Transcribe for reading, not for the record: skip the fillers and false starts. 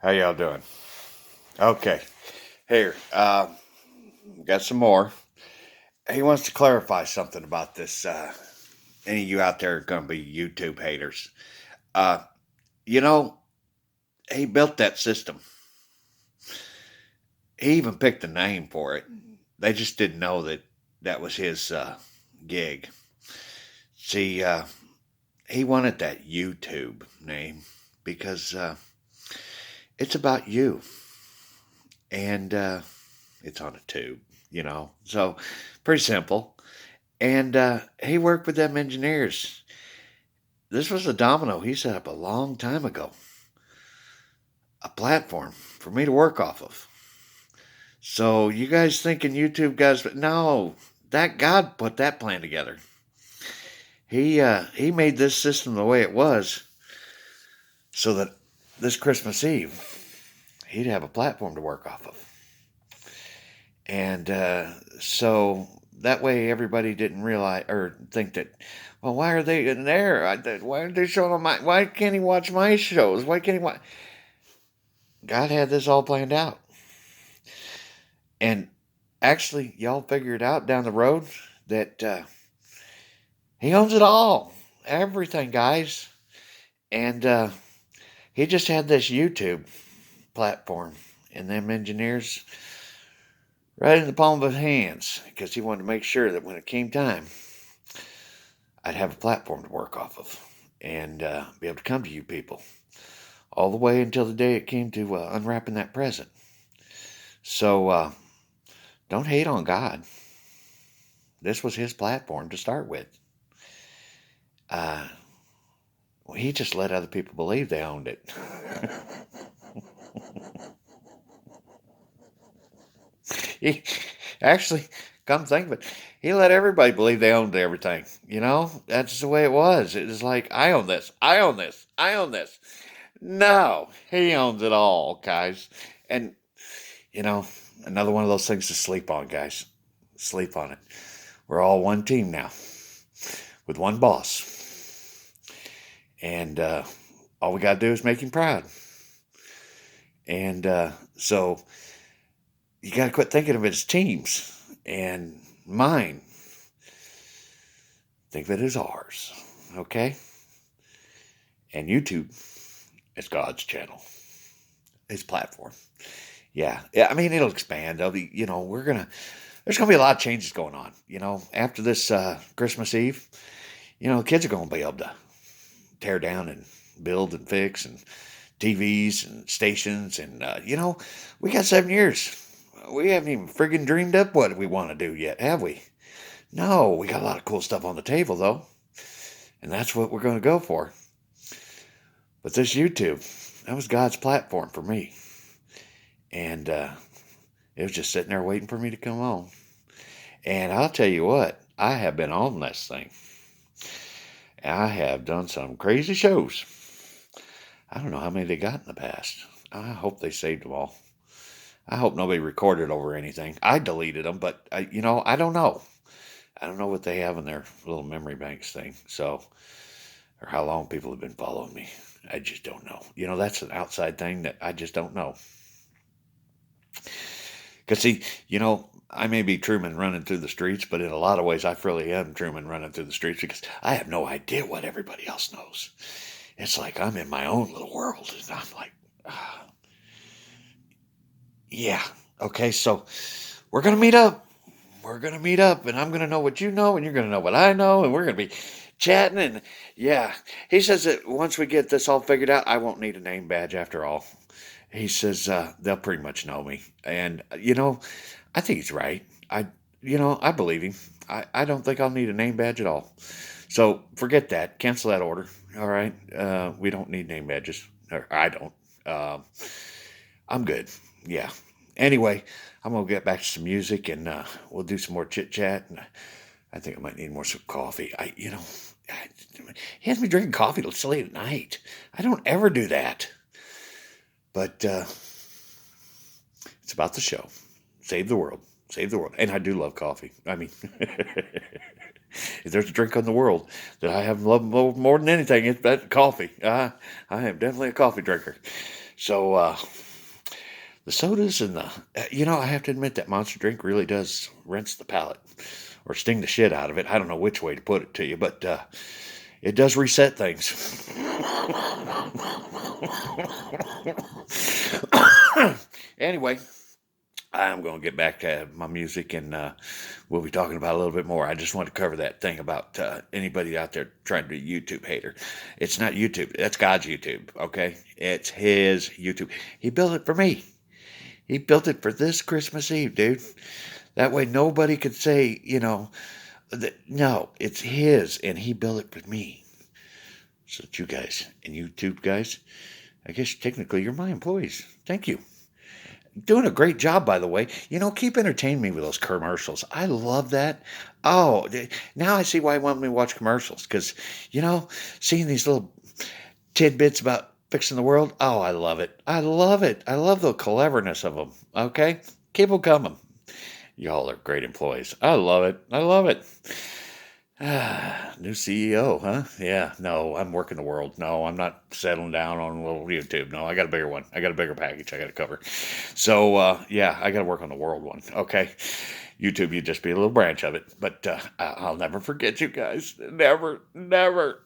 How y'all doing? Okay. Here, got some more. He wants to clarify something about this. Any of you out there are going to be YouTube haters. Uh, you know, he built that system. He even picked a name for it. They just didn't know that that was his gig. See, he wanted that YouTube name because it's about you. And it's on a tube. So pretty simple. And he worked with them engineers. This was a domino he set up a long time ago, a platform for me to work off of. So you guys thinking YouTube guys, but no, that God put that plan together. He made this system the way it was so that this Christmas Eve he'd have a platform to work off of. And so that way everybody didn't realize or think that, well, why are they in there? Why are they showing my? Why can't he watch my shows? Why can't he watch? God had this all planned out. And actually, y'all figure it out down the road that he owns it all. Everything, guys. And he just had this YouTube platform and them engineers right in the palm of his hands because he wanted to make sure that when it came time, I'd have a platform to work off of and be able to come to you people all the way until the day it came to unwrapping that present. So don't hate on God. This was his platform to start with. He just let other people believe they owned it. He actually, come think of it, he let everybody believe they owned everything. That's the way it was. It was like, I own this, I own this, I own this. No, he owns it all, guys. And, you know, another one of those things to sleep on, guys. Sleep on it. We're all one team now with one boss. And all we got to do is make him proud. And so you got to quit thinking of it as teams and mine. Think of it as ours, okay? And YouTube is God's channel, his platform. Yeah. I mean, it'll expand. There'll be, there's going to be a lot of changes going on. After this Christmas Eve, kids are going to be able to tear down and build and fix and TVs and stations. And, we got 7 years. We haven't even friggin' dreamed up what we want to do yet, have we? No, we got a lot of cool stuff on the table, though. And that's what we're going to go for. But this YouTube, that was God's platform for me. And it was just sitting there waiting for me to come on. And I'll tell you what, I have been on this thing. I have done some crazy shows. I don't know how many they got in the past. I hope they saved them all. I hope nobody recorded over anything. I deleted them, but I don't know. I don't know what they have in their little memory banks thing. So, or how long people have been following me. I just don't know. That's an outside thing that I just don't know. Because see, I may be Truman running through the streets, but in a lot of ways, I really am Truman running through the streets because I have no idea what everybody else knows. It's like I'm in my own little world, and I'm like, yeah, okay, so we're going to meet up. We're going to meet up, and I'm going to know what you know, and you're going to know what I know, and we're going to be chatting, and yeah. He says that once we get this all figured out, I won't need a name badge after all. He says they'll pretty much know me, and, I think he's right. I believe him. I don't think I'll need a name badge at all. So forget that. Cancel that order. All right. We don't need name badges. Or I don't. I'm good. Yeah. Anyway, I'm going to get back to some music and we'll do some more chit chat. And I think I might need more some coffee. He has me drinking coffee till it's late at night. I don't ever do that. But it's about the show. Save the world. Save the world. And I do love coffee. I mean, if there's a drink in the world that I have loved more than anything, it's that coffee. I am definitely a coffee drinker. So, the sodas and I have to admit that Monster drink really does rinse the palate or sting the shit out of it. I don't know which way to put it to you, but it does reset things. Anyway, I'm going to get back to my music, and we'll be talking about it a little bit more. I just want to cover that thing about anybody out there trying to be a YouTube hater. It's not YouTube. That's God's YouTube, okay? It's His YouTube. He built it for me. He built it for this Christmas Eve, dude. That way nobody could say, no, it's His, and He built it for me. So that you guys and YouTube guys, I guess technically you're my employees. Thank you. Doing a great job, by the way. Keep entertaining me with those commercials. I love that. Oh, now I see why I want me to watch commercials. Because, seeing these little tidbits about fixing the world, oh, I love it. I love it. I love the cleverness of them. Okay? Keep them coming. Y'all are great employees. I love it. I love it. New CEO, huh? Yeah, no, I'm working the world. No, I'm not settling down on a little YouTube. No, I got a bigger one. I got a bigger package I got to cover. So, yeah, I got to work on the world one. Okay. YouTube, you just be a little branch of it. But I'll never forget you guys. Never, never.